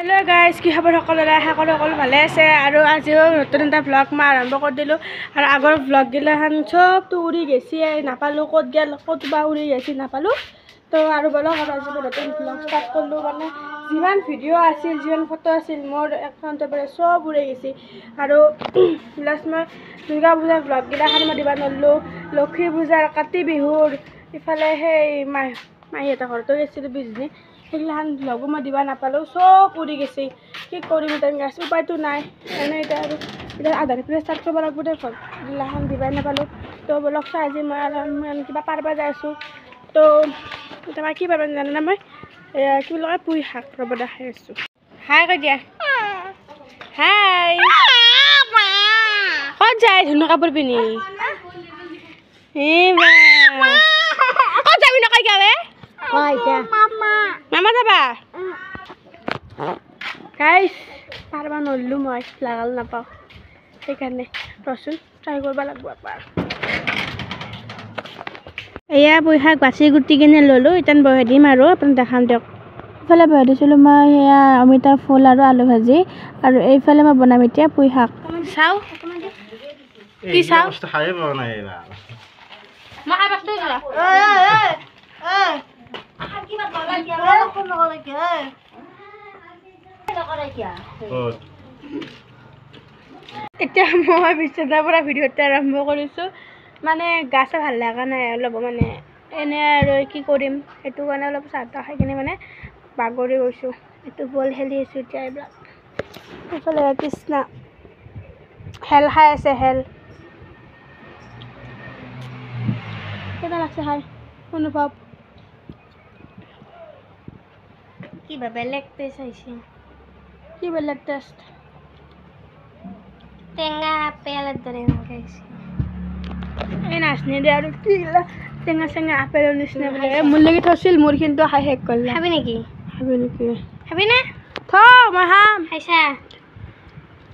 hello guys কি খবৰ সকলোৰে আশা কৰোঁ সকলো ভালে আছে আৰু আজিও নতুন এটা ব্লগ মই আৰম্ভ কৰি দিলোঁ আৰু আগৰ ব্লগ গিলাখান চবটো উৰি গেছি নাপালোঁ ক'ত গেল ক'তবা উৰি গেছি নাপালোঁ তো আৰু বলক আৰু আজি নতুন ব্লগ ষ্টাৰ্ট কৰিলোঁ মানে যিমান ভিডিঅ' আছিল যিমান ফটো আছিল মোৰ একাউণ্টৰ পৰা চব উৰি গেছি আৰু লাষ্ট মই দুৰ্গা পূজাৰ ব্লগ গিলাখান মই দিবা নৰলোঁ লক্ষ্মী পূজাৰ কাতি বিহুৰ ইফালে সেই মাহীহঁতৰ ঘৰতো গৈছিলোঁ বিজনী সেইগিলাখান ব্লগো মই দিবা নাপালোঁ চব উৰি গেছি কি কৰিম এতিয়া গাছ উপায়তো নাই এনে এতিয়া আৰু এতিয়া আধাৰ পৰা ষ্টাৰ্ট কৰিব লাগিব দে গিলাখান দিবাই নাপালোঁ তো বলক চাই আজি মই কিবা পাৰবা যাই আছোঁ তো এতিয়া মই কি পাৰবা জানো না মই কি বুলি কয় পুঁই শাক ৰ'ব দেখাই আছোঁ হাই কৈ দিয়া হাই ক'ত যায় ধুনু কাপোৰ পিন্ধি ক'ত যাবি নকয় গাৱে মামা যাবা গাইছ পাৰবা নৰলোঁ মই লাগাল নাপাওঁ সেইকাৰণে ৰচোন ট্ৰাই কৰিব লাগিব এবাৰ এয়া পুঁই শাক বাচি গুটি কিনে ল'লোঁ এতিয়া বহাই দিম আৰু আপোনাক দেখাম দিয়ক ইফালে বহাই দিছিলোঁ মই সেয়া অমিতাৰ ফুল আৰু আলু ভাজি আৰু এইফালে মই বনাম এতিয়া পুঁই শাক চাওঁ কি চাওঁ এতিয়া মই বিচনাৰ পৰা ভিডিঅ'টো আৰম্ভ কৰিছোঁ মানে গা চা ভাল লগা নাই অলপ মানে এনে আৰু কি কৰিম সেইটো কাৰণে অলপ চাহ তাহ খাই কিনে মানে বাগৰি গৈছোঁ এইটো বল খেলি আছোঁ এতিয়া এইবিলাক এইফালে কৃষ্ণা হেল খাই আছে হেল কেইটা লাগছে খাই অনুভৱ কিবা বেলেগ টেষ্ট আহিছে কি বেলেগ টেষ্ট টেঙা আপেলৰ দৰে আহিছে এই নাচনি দে আৰু কি টেঙা চেঙা আপেলৰ নিচিনা বোলে মোৰ লাগি থৈছিল মোৰ কিন্তু খাই শেষ কৰিলে খাবি নেকি খাবি না থ মই খাম খাইছা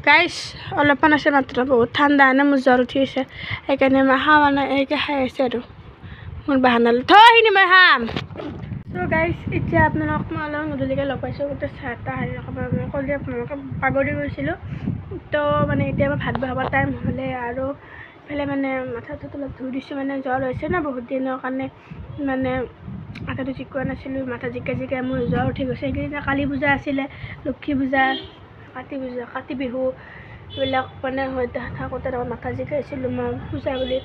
গাইছ অলপমান আছে মাত্ৰ বহুত ঠাণ্ডা নে মোৰ জ্বৰ উঠি আছে সেইকাৰণে মই খাৱা নাই এইকে খাই আছে আৰু মোৰ বাহানালৈ থ সেইখিনি মই খাম তো গাইছ এতিয়া আপোনালোকক মই অলপ গধূলিকৈ লগ পাইছোঁ গোটেই চাহ তাহ ক'লে আপোনালোকে বাগৰি গৈছিলোঁ তো মানে এতিয়া মই ভাত বহাবৰ টাইম হ'লে আৰু ইফালে মানে মাথাটো অলপ ধুই দিছোঁ মানে জ্বৰ হৈছে ন বহুত দিনৰ কাৰণে মানে মাথাটো জিকোৱা নাছিলোঁ মাথা জিকাই মোৰ জ্বৰ উঠি গৈছে সেইকেইদিন কালী পূজা আছিলে লক্ষী পূজা কাতি বিহু এইবিলাক মানে হৈ থাকোঁতে মাথা জিকাইছিলোঁ মই পূজা বুলি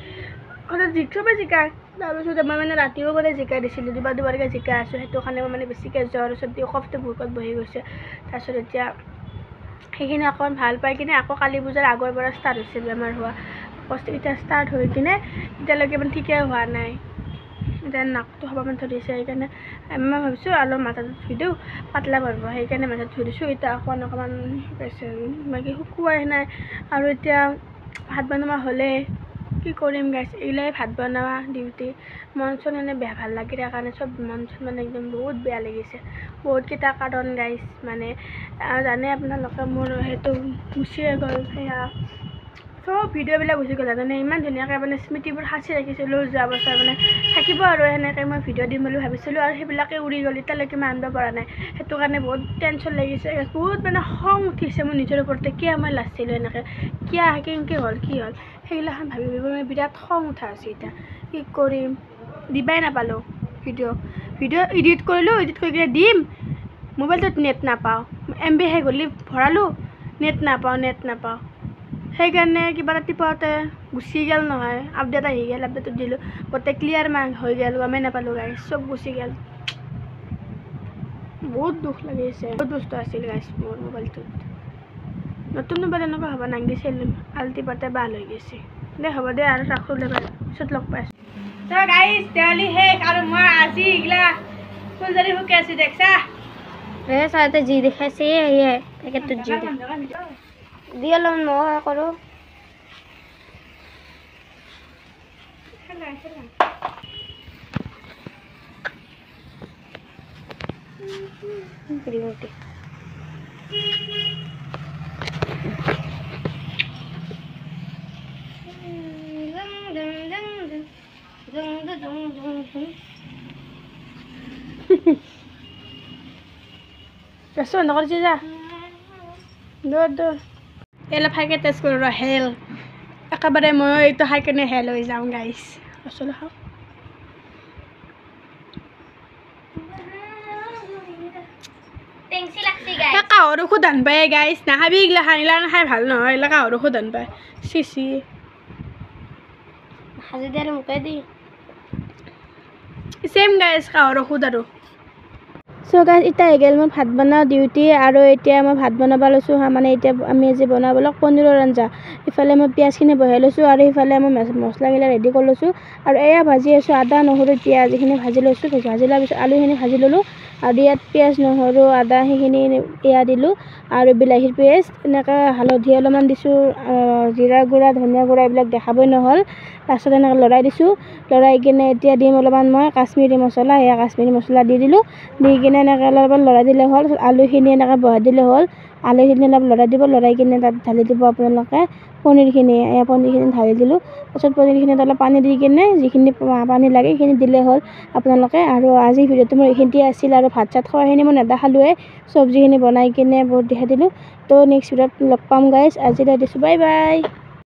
সদায় চবেই জিকাই তাৰপিছত মই মানে ৰাতিও মানে জিকাই দিছিলোঁ দুবাৰকৈ জিকাই আছোঁ সেইটো কাৰণে মই মানে বেছিকৈ জ্বৰ চৰ্দি কফটো বুকুত বহি গৈছে তাৰপিছত এতিয়া সেইখিনি অকণমান ভাল পাই কিনে আকৌ কালী পূজাৰ আগৰ পৰা ষ্টাৰ্ট হৈছে বেমাৰ হোৱা এতিয়া ষ্টাৰ্ট হৈ কিনে এতিয়ালৈকে মানে ঠিকেই হোৱা নাই এতিয়া নাকটো খাবমান ধৰিছে সেইকাৰণে মই ভাবিছোঁ অলপ মাথাটো ধুই দিওঁ পাতলা পাৰব সেইকাৰণে মাথাটো ধুই দিছোঁ এতিয়া অকণমান পাইছে বাকী শুকুৱাই নাই আৰু এতিয়া ভাত বনোৱা হ'লে কি কৰিম গাইছ এইগিলাই ভাত বনোৱা ডিউটি মন চন এনে বেয়া ভাল লাগি তাৰ কাৰণে চব মন চন মানে একদম বহুত বেয়া লাগিছে বহুতকেইটা কাৰণ গাইছ মানে জানে আপোনালোকে মোৰ সেইটো গুচিয়ে গ'ল সেয়া চব ভিডিঅ'বিলাক গুচি গ'ল জানে ইমান ধুনীয়াকৈ মানে স্মৃতিবোৰ সাঁচি ৰাখিছিলোঁ যোৱা বছৰ মানে থাকিব আৰু সেনেকৈ মই ভিডিঅ' দিম বুলি ভাবিছিলোঁ আৰু সেইবিলাকে উৰি গ'ল এতিয়ালৈকে মই আনিব পৰা নাই সেইটো কাৰণে বহুত টেনশ্যন লাগিছে বহুত মানে খং উঠিছে মোৰ নিজৰ ওপৰতে কিয় মই লাচিছিলোঁ এনেকৈ কিয় কেনেকৈ হ'ল কি হ'ল সেইগিলাখন ভাবি মই বিৰাট খং উঠা আছে এতিয়া কি কৰিম দিবাই নাপালোঁ ভিডিঅ' এডিট কৰিলোঁ এডিট কৰি কিনে দিম মোবাইলটোত নেট নাপাওঁ MB শেষ হ'লে ভৰালোঁ নেট নাপাওঁ সেইকাৰণে কিবা এটা টিপাওঁতে গুচি গ'ল নহয় আপডেট আহি গ'ল আপডেটত দিলোঁ গোটেই ক্লিয়াৰ হৈ গ'ল গমেই নাপালোঁ গাইছ চব গুচি গ'ল বহুত দুখ লাগিছে বহুত বস্তু আছিল গাইছ মোৰ মোবাইলটোত নতুন মোবাইল এনেকুৱা হ'ব নাগিছিল আল্টি পাতে ভাল হৈ গৈছে দে হ'ব দে আৰু ৰাখোঁ দে পিছত লগ পাইছোঁ তো গাইছ দেৱালী শেষ আৰু মই আজি এইগিলা ফুলজাৰি শুকাই আছোঁ দেখছা চাওঁতে যি দেখাইছে সেয়ে পেকেটটোত যি দি অলপ মই কৰোঁ গেছটো বন্ধ কৰিছে যা দৌৰ দৌৰ এলা ফাইকে টেষ্ট কৰোঁ ৰ হেল একেবাৰে মই এইটো খাই কেনে হেল হৈ যাওঁ গাইছ আচলতে খাওঁ কাহৰ ঔষধ আন পায় গাইছ নাখাবি এইগিলা খানিলা খাই ভাল নহয় এইগিলা কাহৰ ঔষধ আন পায় চিচি সাজি দে আৰু মোকে দি চেম গাইছ কাহৰ ঔষধ আৰু চ' গাইছ এতিয়া হৈ গ'ল মোৰ ভাত বনোৱা ডিউটি আৰু এতিয়া মই ভাত বনাব লৈছোঁ মানে এতিয়া আমি আজি বনাবলৈ পনীৰৰ আঞ্জা ইফালে মই পিঁয়াজখিনি বহাই লৈছোঁ আৰু ইফালে মই মছলাগিলা ৰেডি কৰি লৈছোঁ আৰু এয়া ভাজি আছোঁ আদা নহৰু পিঁয়াজ এইখিনি ভাজি লৈছোঁ ভাজি লোৱাৰ পিছত আলুখিনি ভাজি ল'লোঁ আৰু ইয়াত পিঁয়াজ নহৰু আদা সেইখিনি এয়া দিলোঁ আৰু বিলাহীৰ পেষ্ট এনেকৈ হালধি অলপমান দিছোঁ জিৰা গুড়া ধনিয়া গুড়া এইবিলাক দেখাবই নহ'ল তাৰপিছত এনেকৈ লৰাই দিছোঁ লৰাই কিনে এতিয়া দিম অলপমান মই কাশ্মীৰী মছলা এয়া কাশ্মীৰী মছলা দি দিলোঁ দি কিনে এনেকৈ অলপমান লৰাই দিলে হ'ল আলুখিনি এনেকৈ বহাই দিলে হ'ল আলুখিনি অলপ লৰাই দিব লৰাই কিনে তাত ঢালি দিব আপোনালোকে পনীৰখিনি এয়া পনীৰখিনি ঢালি দিলোঁ তাৰপিছত পনীৰখিনিত অলপ পানী দি কিনে যিখিনি পানী লাগে সেইখিনি দিলে হ'ল আপোনালোকে আৰু আজিৰ ভিডিঅ'টো মোৰ এইখিনিতে আছিল আৰু ভাত চাত খোৱাখিনি মই নেদেখালোৱে চব্জিখিনি বনাই কিনে বহুত দেখাই দিলোঁ তো নেক্সট ভিডিঅ'ত লগ পাম গাইজ আজিলৈ দিছোঁ বাই বাই